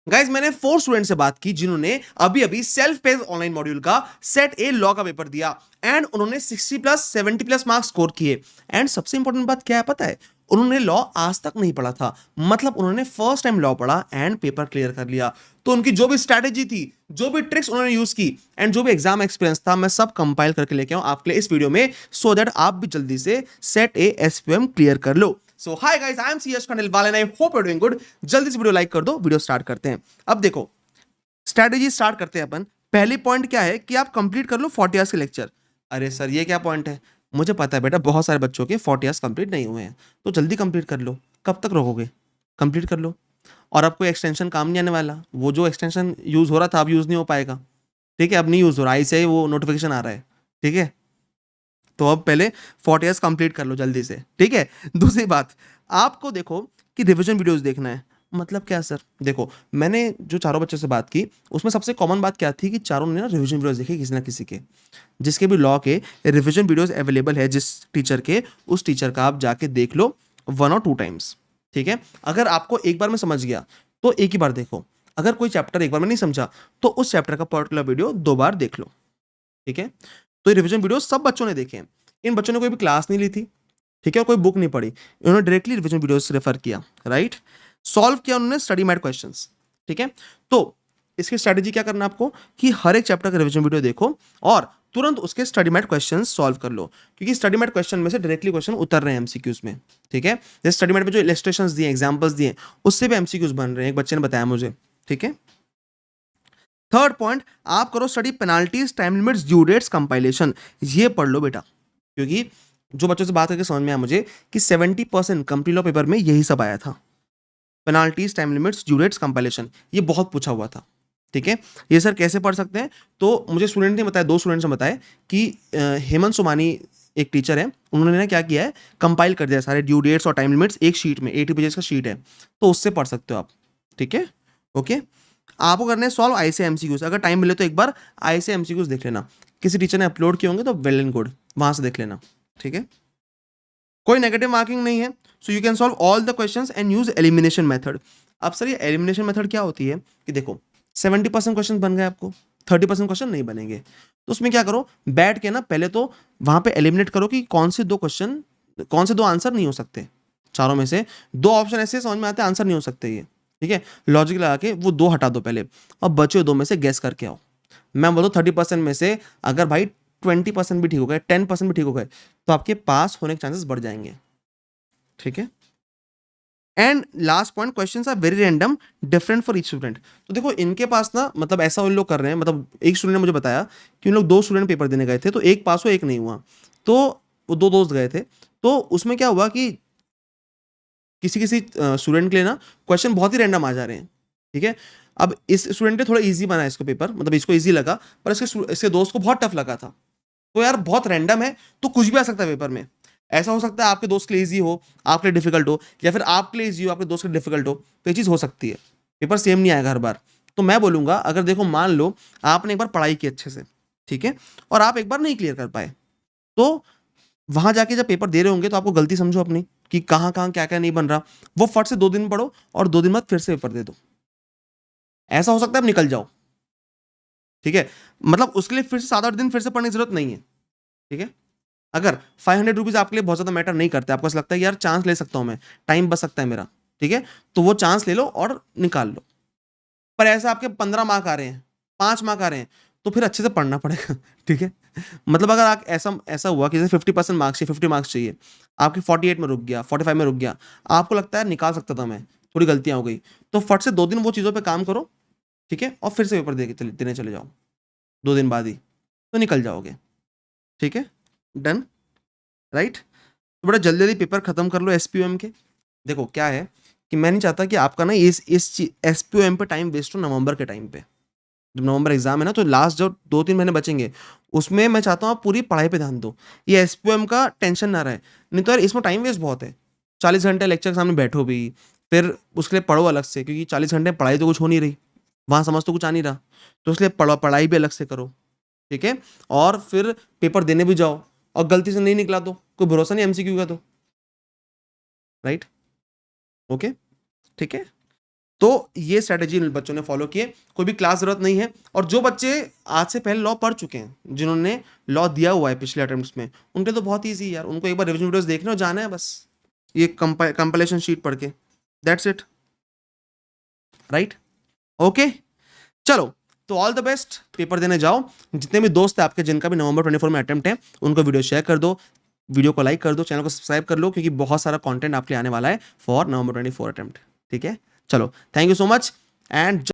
Guys मैंने 4 student से बात की जिन्होंने अभी अभी सेल्फ पेस ऑनलाइन मॉड्यूल का सेट ए लॉ का पेपर दिया एंड उन्होंने 60 प्लस 70 प्लस मार्क्स स्कोर किए। एंड सबसे इंपॉर्टेंट बात क्या है पता है, उन्होंने लॉ आज तक नहीं पढ़ा था, मतलब उन्होंने फर्स्ट टाइम लॉ पढ़ा एंड पेपर क्लियर कर लिया। तो उनकी जो भी स्ट्रैटेजी थी, जो भी ट्रिक्स उन्होंने यूज की एंड जो भी एग्जाम एक्सपीरियंस था, मैं सब कंपाइल करके लेके आऊं आपके लिए इस वीडियो में, सो दैट आप भी जल्दी से सेट ए एसपीएम क्लियर कर लो। So hi guys, I am CS Khandelwal and I hope you doing good. जल्दी से वीडियो लाइक कर दो, वीडियो स्टार्ट करते हैं। अब देखो, स्ट्रैटेजी स्टार्ट करते हैं अपन। पहली पॉइंट क्या है कि आप कंप्लीट कर लो 40 इयर्स के लेक्चर। अरे सर ये क्या पॉइंट है, मुझे पता है बेटा बहुत सारे बच्चों के 40 इयर्स कंप्लीट नहीं हुए हैं, तो जल्दी कंप्लीट कर लो। कब तक रोकोगे, कंप्लीट कर लो। और अब कोई एक्सटेंशन काम नहीं आने वाला, वो जो एक्सटेंशन यूज हो रहा था अब यूज नहीं हो पाएगा। ठीक है, अब नहीं यूज हो रहा, ऐसे ही वो नोटिफिकेशन आ रहा है। ठीक है, तो अब पहले 40 इयर्स कंप्लीट कर लो जल्दी से। ठीक है, दूसरी बात, आपको देखो कि रिवीजन वीडियोस देखना है। मतलब क्या सर, देखो मैंने जो चारों बच्चों से बात की उसमें सबसे कॉमन बात क्या थी कि चारों ने ना रिवीजन वीडियोस देखे किसी ना किसी के। जिसके भी लॉ के रिवीजन वीडियोस अवेलेबल है जिस टीचर के, उस टीचर का आप जाके देख लो 1 और 2 टाइम्स। ठीक है, अगर आपको एक बार में समझ गया तो एक ही बार देखो, अगर कोई चैप्टर एक बार में नहीं समझा तो उस चैप्टर का पर्टिकुलर वीडियो 2 बार देख लो। ठीक है, तो ये रिवीजन वीडियो सब बच्चों ने देखे हैं। इन बच्चों ने कोई भी क्लास नहीं ली थी, ठीक है, कोई बुक नहीं पढ़ी, इन्होंने डायरेक्टली रिवीजन वीडियोस से रेफर किया, राइट। सॉल्व किया उन्होंने स्टडी मैट क्वेश्चंस। ठीक है, तो इसकी स्ट्रेटेजी क्या करना है आपको कि हर एक चैप्टर का रिवीजन वीडियो देखो और तुरंत उसके स्टडी मैट क्वेश्चंस सॉल्व कर लो, क्योंकि स्टडी मैट क्वेश्चन में से डायरेक्टली क्वेश्चन उतर रहे हैं एमसीक्यूज में। ठीक है, जैसे स्टडी मैट में जो इलस्ट्रेशंस दिए, एग्जांपल्स दिए, उससे भी एमसीक्यूज बन रहे हैं, एक बच्चे ने बताया मुझे। ठीक है, थर्ड पॉइंट, आप करो study penalties, time limits, due dates, compilation. ये पढ़ लो बेटा, क्योंकि जो बच्चों से बात करके समझ में आया मुझे कि 70% कंप्लीट लॉ पेपर में यही सब आया था। Penalties, time limits, due dates, compilation, ये बहुत पूछा हुआ था। ठीक है, ये सर कैसे पढ़ सकते हैं, तो मुझे स्टूडेंट ने बताया, 2 स्टूडेंट्स ने बताया कि हेमंत सोमानी एक टीचर है, उन्होंने ना क्या किया है, कंपाइल कर दिया सारे ड्यू डेट्स और टाइम लिमिट्स एक शीट में, 80 पेजेस का शीट है, तो उससे पढ़ सकते हो आप। ठीक है, ओके। आपको करना है सॉल्व आई से एमसीक्यूज, अगर टाइम मिले तो एक बार आई से एमसीक्यूज देख लेना, किसी टीचर ने अपलोड किए होंगे तो वेल एंड गुड, वहां से देख लेना। ठीक है, कोई नेगेटिव मार्किंग नहीं है, so you can solve all the questions and use elimination method. अब सर ये एलिमिनेशन मेथड क्या होती है कि देखो 70% क्वेश्चन बन गए, आपको 30% क्वेश्चन नहीं बनेंगे, तो उसमें क्या करो, बैठ के ना पहले तो वहां पे एलिमिनेट करो कि कौन से 2 क्वेश्चन, कौन से 2 आंसर नहीं हो सकते। चारों में से 2 ऑप्शन ऐसे समझ में आते हैं आंसर नहीं हो सकते ये। ठीक है, लॉजिक लगा के वो 2 हटा दो पहले, और बचे 2 में से गेस करके आओ। मैं बोलूँ 30% में से अगर भाई 20% भी ठीक हो गए, 10% भी ठीक हो गए, तो आपके पास होने के चांसेस बढ़ जाएंगे। ठीक है, and last point, questions are very random, different for each student. तो देखो इनके पास ना, मतलब ऐसा उन लोग कर रहे हैं, मतलब एक स्टूडेंट ने मुझे बताया कि उन लोग 2 स्टूडेंट पेपर देने गए थे, तो एक पास हुआ एक नहीं हुआ, तो वो 2 दोस्त गए थे। तो उसमें क्या हुआ कि किसी किसी स्टूडेंट के लिए ना क्वेश्चन बहुत ही रैंडम आ जा रहे हैं। ठीक है, अब इस स्टूडेंट ने थोड़ा इजी बनाया इसको पेपर, मतलब इसको इजी लगा, पर इसके दोस्त को बहुत टफ लगा था। तो यार बहुत रैंडम है, तो कुछ भी आ सकता है पेपर में। ऐसा हो सकता है आपके दोस्त के लिए इजी हो, आपके लिए डिफिकल्ट हो, या फिर आपके लिए इजी हो, आपके दोस्त के लिए डिफिकल्ट हो, तो ये चीज़ हो सकती है। पेपर सेम नहीं आएगा हर बार। तो मैं बोलूंगा, अगर देखो मान लो आपने एक बार पढ़ाई की अच्छे से, ठीक है, और आप एक बार नहीं क्लियर कर पाए, तो वहां जाके जब पेपर दे रहे होंगे तो आपको गलती समझो अपनी कि कहाँ कहाँ क्या क्या नहीं बन रहा, वो फट से 2 दिन पढ़ो और 2 दिन बाद फिर से पेपर दे दो। ऐसा हो सकता है आप निकल जाओ। ठीक है, मतलब उसके लिए फिर से 7-8 दिन फिर से पढ़ने की जरूरत नहीं है। ठीक है, अगर 500 रुपीज आपके लिए बहुत ज्यादा मैटर नहीं करते, आपको ऐसा लगता है यार चांस ले सकता हूं मैं, टाइम बच सकता है मेरा, ठीक है, तो वो चांस ले लो और निकाल लो। पर ऐसा आपके 15 मार्क आ रहे हैं, 5 मार्क आ रहे हैं, तो फिर अच्छे से पढ़ना पड़ेगा। ठीक है, मतलब अगर आप ऐसा ऐसा हुआ कि जैसे 50% मार्क्स चाहिए, 50 मार्क्स चाहिए, आपके 48 में रुक गया, 45 में रुक गया, आपको लगता है निकाल सकता था मैं, थोड़ी गलतियां हो गई, तो फट से 2 दिन वो चीज़ों पे काम करो। ठीक है, और फिर से पेपर देने चले जाओ 2 दिन बाद ही, तो निकल जाओगे। ठीक है, डन, राइट। तो बड़ा जल्दी जल्दी पेपर खत्म कर लो एसपीओएम के। देखो क्या है कि मैं नहीं चाहता कि आपका ना इस एसपीओएम पे टाइम वेस्ट हो नवंबर के टाइम पे। जब नवंबर एग्जाम है ना, तो लास्ट जो 2-3 महीने बचेंगे, उसमें मैं चाहता हूँ आप पूरी पढ़ाई पे ध्यान दो, ये एसपीओएम का टेंशन ना रहे। नहीं तो यार इसमें टाइम वेस्ट बहुत है, 40 घंटे लेक्चर के सामने बैठो भी, फिर उसके लिए पढ़ो अलग से, क्योंकि 40 घंटे पढ़ाई तो कुछ हो नहीं रही, वहाँ समझ तो कुछ आ नहीं रहा, तो इसलिए पढ़ो, पढ़ाई भी अलग से करो। ठीक है, और फिर पेपर देने भी जाओ, और गलती से नहीं निकला तो कोई भरोसा नहीं एमसीक्यू का, तो राइट, ओके, ठीक है। तो ये स्ट्रेटेजी बच्चों ने फॉलो किए, कोई भी क्लास जरूरत नहीं है। और जो बच्चे आज से पहले लॉ पढ़ चुके हैं, जिन्होंने लॉ दिया हुआ है पिछले अटेम्प्ट्स में, उनके तो बहुत ईजी यार, उनको एक बार रिविजन वीडियोस देखने और जाना है बस, ये कंपाइलेशन शीट पढ़ के, दैट्स इट, राइट? ओके, चलो, तो ऑल द बेस्ट, पेपर देने जाओ। जितने भी दोस्त हैं आपके जिनका भी नवंबर 24 में अटेम्प्ट है, उनको वीडियो शेयर कर दो, वीडियो को लाइक कर दो, चैनल को सब्सक्राइब कर लो, क्योंकि बहुत सारा कंटेंट आपके लिए आने वाला है फॉर नवंबर 24 अटेम्प्ट। ठीक है, चलो, thank you so much and